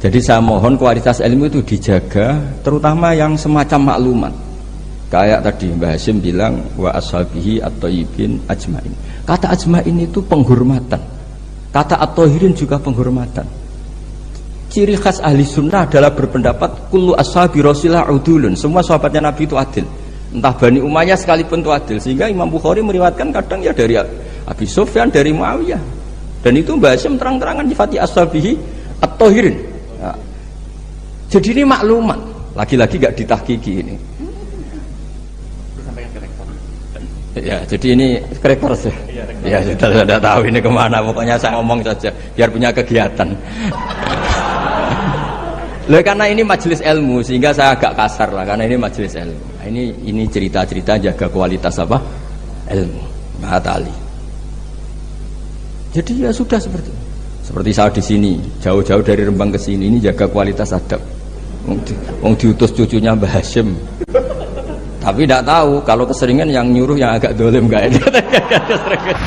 Jadi saya mohon kualitas ilmu itu dijaga, terutama yang semacam maklumat. Kayak tadi Mbah Hasyim bilang wa ashabihi at-thayyibin ajmain. Kata ajmain itu penghormatan. Kata at-thahirin juga penghormatan. Ciri khas ahli sunnah adalah berpendapat kullu ashabi rasulillah udulun. Semua sahabatnya Nabi itu adil. Entah Bani Umayyah sekalipun itu adil. Sehingga Imam Bukhari meriwayatkan kadang ya dari Abi Sufyan, dari Muawiyah. Dan itu Mbah Hasyim terang-terangan nyifati ashabihi at-thahirin. Nah, jadi ini maklumat. Lagi-lagi gak ditahkiki ini. Ya, jadi ini rekor sih. Ya, sudah tahu ini kemana. Pokoknya saya ngomong saja, biar punya kegiatan. Loh, karena ini majelis ilmu, sehingga saya agak kasar lah. Karena ini majelis ilmu. Nah, ini cerita-cerita jaga kualitas apa? Ilmu. Mahatali. Jadi ya sudah seperti saya di sini, jauh-jauh dari Rembang ke sini, ini jaga kualitas adab. Wong diutus cucunya Mbah Hasyim. Tapi tidak tahu kalau keseringan yang nyuruh yang agak dolim gak ada.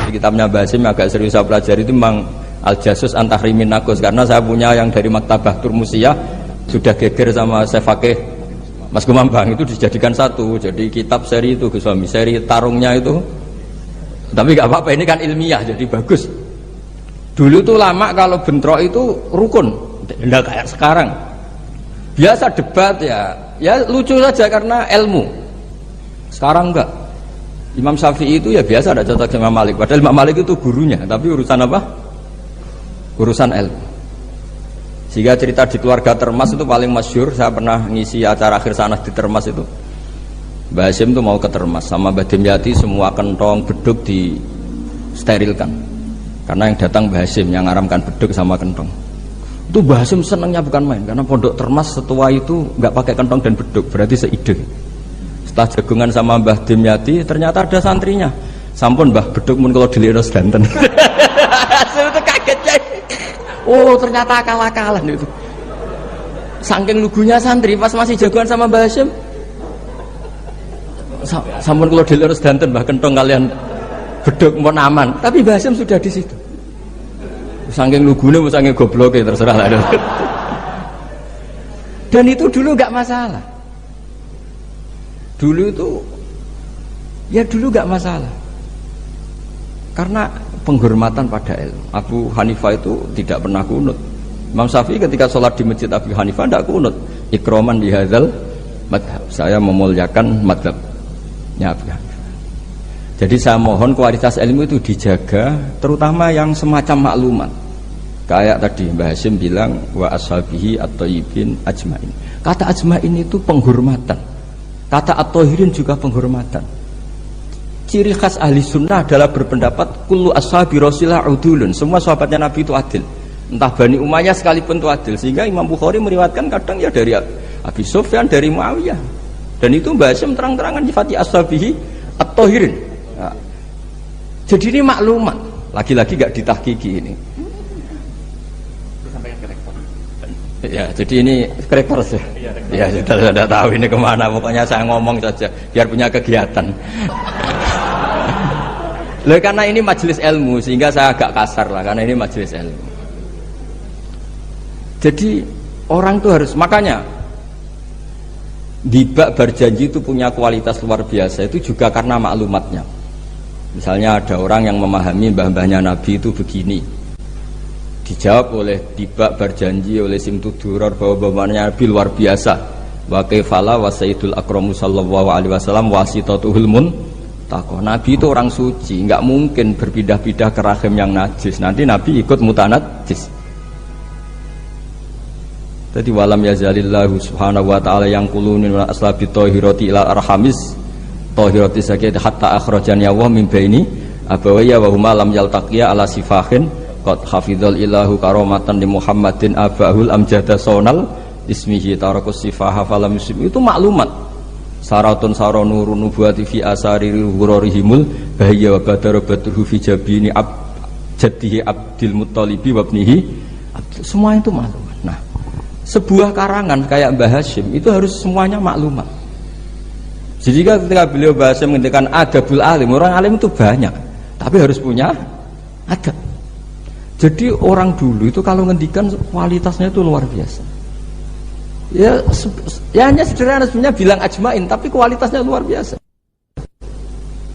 Kitabnya Mbah Hasyim agak serius saya pelajari itu memang Al-Jasus Antahrimin Nagus, karena saya punya yang dari Maktabah Turmusiyah sudah geger sama saya Fakih Mas Gumambang, itu dijadikan satu. Jadi kitab seri itu Gus Wami, seri tarungnya itu. Tapi gak apa-apa, ini kan ilmiah jadi bagus. Dulu tuh lama kalau bentrok itu rukun, tidak kayak sekarang. Biasa debat ya lucu saja karena ilmu. Sekarang enggak. Imam Syafi'i itu ya biasa ada cocok sama Imam Malik. Padahal Imam Malik itu gurunya, tapi urusan apa? Urusan ilmu. Sehingga cerita di keluarga Termas itu paling masyhur. Saya pernah ngisi acara akhir sanah di Termas itu. Mbah Hasyim itu mau ke Termas sama Mbah Dimyati, semua kentong beduk disterilkan. Karena yang datang Mbah Hasyim yang ngaramkan beduk sama kentong. Itu Mbah Hasyim senangnya bukan main, karena pondok Termas setua itu nggak pakai kentong dan beduk, berarti seide. Setelah jagungan sama Mbah Dimyati, ternyata ada santrinya. Sampun Mbah beduk mun kalau diliros danten. Hasyim itu kaget ya. Oh ternyata akal-akalan itu. Saking lugunya santri pas masih jagungan sama Mbah Hasyim. Sampun kalau diliros danten Mbah kentong kalian beduk mon aman. Tapi Mbah Hasyim sudah di situ. Saking lugune, saking gobloknya terserah lah. Dan itu dulu nggak masalah. Dulu nggak masalah. Karena penghormatan pada ilmu. Abu Hanifah itu tidak pernah kunut. Imam Syafi'i ketika sholat di masjid Abu Hanifah tidak kunut. Ikroman di hadzal madhab. Saya memuliakan madhabnya Abu Hanifah. Jadi saya mohon kualitas ilmu itu dijaga, terutama yang semacam maklumat. Kayak tadi Mbah Hasyim bilang wa ashabihi at-thayyibin ajmain. Kata ajmain itu penghormatan. Kata at-thahirin juga penghormatan. Ciri khas ahli sunnah adalah berpendapat kullu ashabi rasulillah udulun. Semua sahabatnya Nabi itu adil. Entah Bani Umayyah sekalipun itu adil. Sehingga Imam Bukhari meriwayatkan kadang ya dari Abi Sufyan, dari Muawiyah. Dan itu Mbah Hasyim terang-terangan nyifati ashabihi at-thahirin. Nah, jadi ini maklumat. Lagi-lagi gak ditahkiki ini. Ya, jadi ini rekor sih. Ya, sudah tahu ini kemana. Pokoknya saya ngomong saja, biar punya kegiatan. Loh, karena ini majelis ilmu, sehingga saya agak kasar lah. Karena ini majelis ilmu. Jadi orang itu harus, makanya dibak berjanji itu punya kualitas luar biasa. Itu juga karena maklumatnya. Misalnya ada orang yang memahami mbah-mbahnya Nabi itu begini. Dijawab oleh dibak berjanji oleh Simtudurar bahwa bapaknya Nabi luar biasa. Wa kaifala wa sayyidul akramu sallallahu alaihi wasallam wasitatuhul muntaqah. Nabi itu orang suci, enggak mungkin berpindah-pindah ke rahim yang najis. Nanti Nabi ikut mutanajis. Jadi walam yazalillahu subhanahu wa ta'ala yang kulunin wa aslabi tahirati ila arhamis tahirati sakit hatta akhrajani Allah min baini abawaya wa huma lam yaltaqiya ala sifahin qad hafizal ilahu karomatan di Muhammadin abahul amjada sonal ismihi tarakus sifaha falam yusim. Itu maklumat. Saratun saronurun nubuwati fi asari hurorihimul bahaya wa badara badruhu fi jabini jadihi abdil muttalibi wabnihi. Semua itu maklumat. Nah, sebuah karangan kayak Mbah Hasyim itu harus semuanya maklumat. Jadi ketika beliau Mbah Hasyim menghentikan adabul alim, orang alim itu banyak, tapi harus punya adab. Jadi orang dulu itu kalau ngendikan kualitasnya itu luar biasa. Ya hanya sederhana sebenarnya bilang ajmain, tapi kualitasnya luar biasa.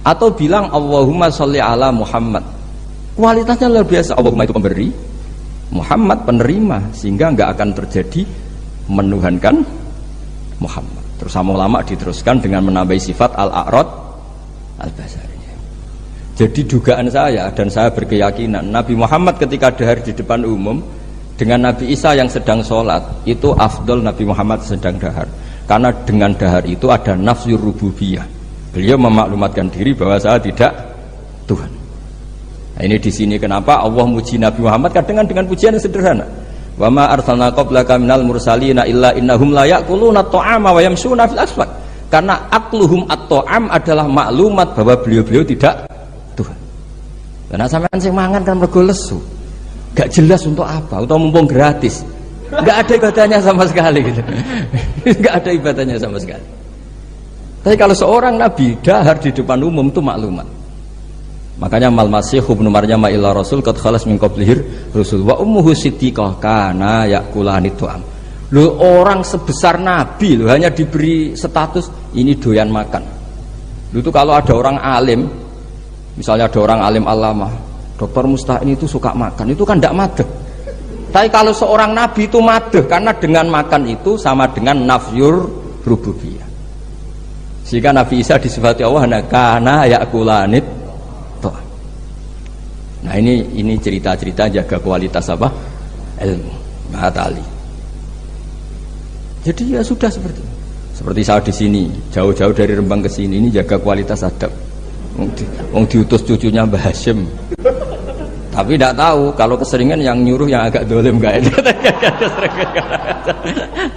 Atau bilang Allahumma sholli ala Muhammad, kualitasnya luar biasa. Allahumma itu pemberi, Muhammad penerima, sehingga nggak akan terjadi menuhankan Muhammad. Terus sama ulama diteruskan dengan menambahi sifat al-a'rad al-basari. Jadi dugaan saya dan saya berkeyakinan Nabi Muhammad ketika dahar di depan umum dengan Nabi Isa yang sedang sholat, itu afdol Nabi Muhammad sedang dahar, karena dengan dahar itu ada nafsur rububiyah. Beliau memaklumatkan diri bahwa saya tidak Tuhan. Nah, ini di sini kenapa Allah muji Nabi Muhammad kadang dengan pujian yang sederhana. Wa ma arsalna qablaka minal mursalina illa innahum la ya'kuluna at-ta'ama wa yamshuna fil aswaq. Karena akluhum at-ta'am adalah maklumat bahwa beliau-beliau tidak Tuhan. Karena sampean sing mangan kan mergo lesu. Gak jelas untuk apa, atau mumpung gratis. Gak ada ibadahnya sama sekali gitu. Gak ada ibadahnya sama sekali. Tapi kalau seorang nabi dahar di depan umum itu maklumat. Makanya mal masih ibnu Maryam illa rasul qad khalas min qablihir rusul wa ummuhu siddiqah kana yakulani tu'am. Loh, orang sebesar nabi loh hanya diberi status ini doyan makan. Loh, itu kalau ada orang alim, misalnya ada orang alim alamah, Dr. Musta'in itu suka makan, itu kan tidak madeh. Tapi kalau seorang nabi itu madeh, karena dengan makan itu sama dengan nafyur rububiyah. Sehingga Nabi Isa disifati Allah kana yakulanit. Nah ini cerita-cerita jaga kualitas apa? Ilmu, matali. Jadi ya sudah seperti saya di sini, jauh-jauh dari Rembang ke sini, ini jaga kualitas adab. Wong diutus cucunya Mbah Hasyim. Tapi tidak tahu kalau keseringan yang nyuruh yang agak dolim enggak.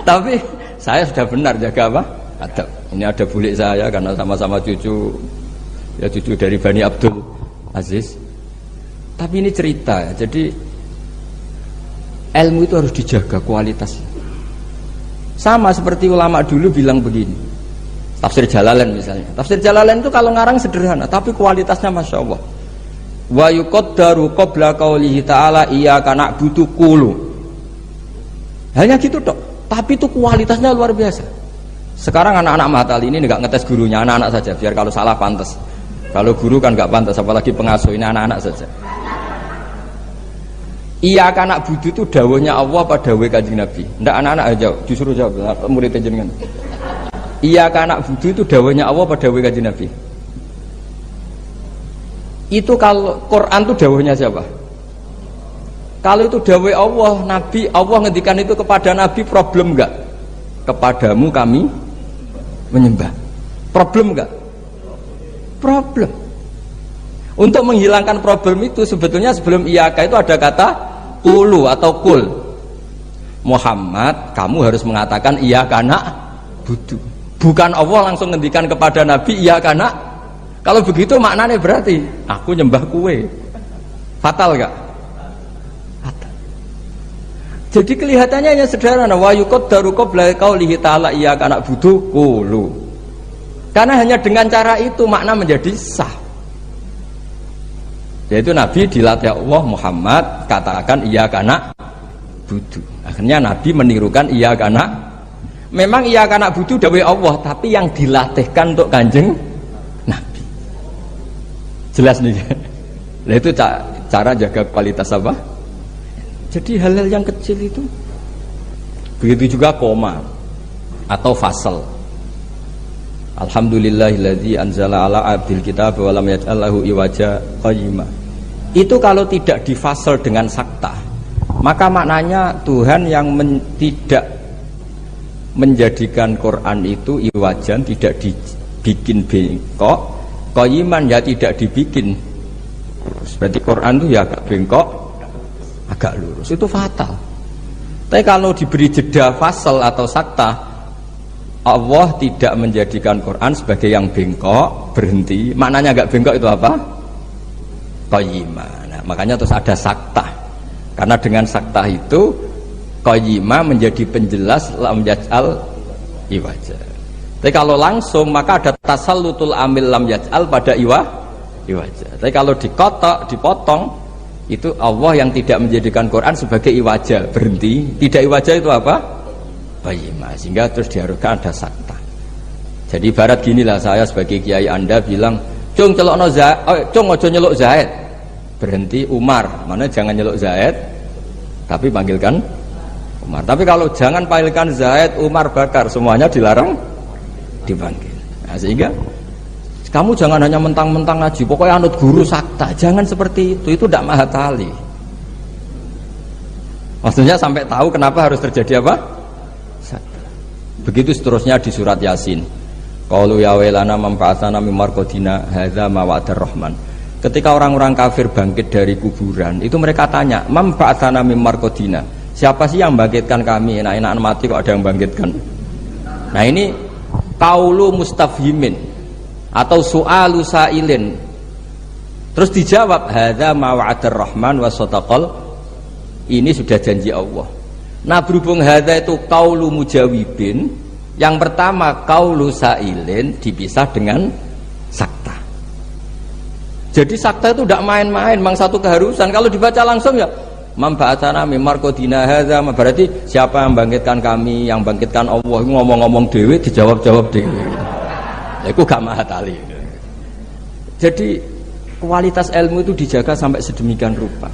Tapi saya sudah benar jaga apa? Adab. Ini ada bulik saya karena sama-sama cucu, ya cucu dari Bani Abdul Aziz. Tapi ini cerita, jadi ilmu itu harus dijaga kualitasnya. Sama seperti ulama dulu bilang begini, tafsir Jalalain misalnya. Tafsir Jalalain itu kalau ngarang sederhana, tapi kualitasnya masya Allah. Wa yuqaddaru qabla qaulihi ta'ala iyyaka na'budu qulu. Hanya gitu tok, tapi itu kualitasnya luar biasa. Sekarang anak-anak Mahatali ini nggak ngetes gurunya, anak-anak saja, biar kalau salah pantas. Kalau guru kan nggak pantas, apalagi pengasuh, ini anak-anak saja. Iyyaka na'budu itu dawuhnya Allah apa dawuh Kanjeng Nabi? Ndak anak-anak aja, justru jawab murid jenengan. Iyyaka na'budu itu dawuhnya Allah apa dawuh Kanjeng Nabi? Itu kalau Quran itu dawuhnya siapa? Kalau itu dawuh Allah, Nabi, Allah ngendikan itu kepada Nabi, problem enggak? Kepadamu kami menyembah. Problem enggak? Problem. Untuk menghilangkan problem itu sebetulnya sebelum iyyaka itu ada kata ulu atau kul. Muhammad, kamu harus mengatakan iyyaka na'budu. Bukan Allah langsung ngendikan kepada Nabi iyyaka na'budu. Kalau begitu maknanya berarti aku nyembah kue. Fatal enggak? Fatal. Jadi kelihatannya hanya sederhana, wa yuqaddaru qabla qaulihi ta'ala iyyaka na'budu qulu. Karena hanya dengan cara itu makna menjadi sah. Yaitu Nabi dilatih Allah Muhammad katakan iyyaka na'budu. Akhirnya Nabi menirukan iyyaka na'budu. Memang iyyaka na'budu dawuh Allah, tapi yang dilatihkan untuk Kanjeng Nabi. Jelas nih. Nah itu cara jaga kualitas apa? Jadi hal-hal yang kecil itu. Begitu juga koma atau fasal. Alhamdulillahilladzi anzala ala abdil kitab wa lam yaj'al lahu iwaja qayyima. Itu kalau tidak difasal dengan sakta, maka maknanya Tuhan yang tidak menjadikan Quran itu iwajan, tidak dibikin bengkok, qayyiman ya tidak dibikin. Berarti Quran itu ya agak bengkok, agak lurus. Itu fatal. Tapi kalau diberi jeda fasal atau sakta, Allah tidak menjadikan Quran sebagai yang bengkok, berhenti. Maknanya agak bengkok itu apa? Qayyimah. Nah, makanya terus ada sakta. Karena dengan sakta itu qayyimah menjadi penjelas lam yaj'al iwaja. Tapi kalau langsung maka ada tasallutul amil lam yaj'al pada iwaja. Tapi kalau dikotok, dipotong Itu Allah yang tidak menjadikan Quran sebagai iwaja, berhenti. Tidak iwaja itu apa? Bayyinah. Sehingga terus diharuskan ada sakta. Jadi ibarat ginilah, saya sebagai kiai Anda bilang, cung celokno Zaid, cung ojo nyeluk Zaid. Berhenti Umar, mana jangan nyeluk Zaid, tapi panggilkan Umar. Tapi kalau jangan panggilkan Zaid, Umar, Bakar, semuanya dilarang dipanggil. Nah, sehingga kamu jangan hanya mentang-mentang ngaji, pokoknya anut guru sakta, jangan seperti itu tidak mahatali. Maksudnya sampai tahu kenapa harus terjadi apa? Sakta. Begitu seterusnya di surat Yasin. Qalu ya wailana man ba'atsana min marqadina hadza ma wa'adar rahman. Ketika orang-orang kafir bangkit dari kuburan, itu mereka tanya, man ba'atsana min marqadina. Siapa sih yang bangkitkan kami? Enak-enakan mati kok ada yang bangkitkan. Nah, ini qaulu mustafhimin atau su'alu sa'ilin. Terus dijawab, hadza ma wa'adar rahman wa sadaqal. Ini sudah janji Allah. Nah, berhubung hadza itu qaulu mujawibin, yang pertama qaulu sa'ilin dipisah dengan sakta. Jadi sakta itu tidak main-main, memang satu keharusan. Kalau dibaca langsung ya man ba'atsana min marqadina hadza, berarti siapa yang bangkitkan kami, yang bangkitkan Allah. Ngomong-ngomong dewe dijawab-jawab dewe. Iku gak mahatali. Jadi kualitas ilmu itu dijaga sampai sedemikian rupa.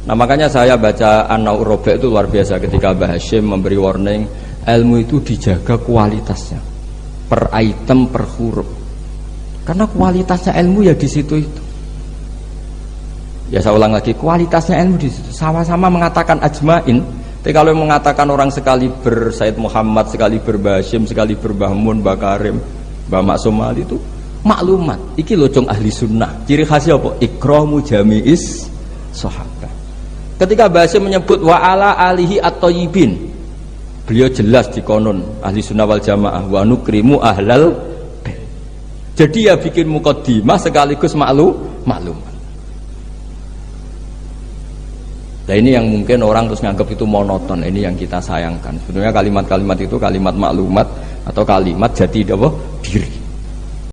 Nah, makanya saya baca An-Naur Robe itu luar biasa ketika Mbah Hashim memberi warning, ilmu itu dijaga kualitasnya per item, per huruf. Karena kualitasnya ilmu ya di situ itu. Ya saya ulang lagi, kualitasnya ilmu di situ. Sama-sama mengatakan ajmain. Tapi kalau mengatakan orang sekali ber Said Muhammad, sekali ber Mbah Hashim, sekali ber Mbah Mun, Mbah Karim, Mbah Maksum Ali itu maklumat. Iki locong ahli sunnah. Ciri khasnya apa? Ikramu jami'is sahabat. Ketika Mbah Hashim menyebut wa ala alihi at-thayyibin, beliau jelas di konon ahli sunnah wal jamaah wa nukrimu ahlal bait. Jadi ya bikin mukaddimah sekaligus maklumat. Nah, ini yang mungkin orang terus nganggap itu monoton. Ini yang kita sayangkan. Sebenarnya kalimat-kalimat itu kalimat maklumat atau kalimat jati diri.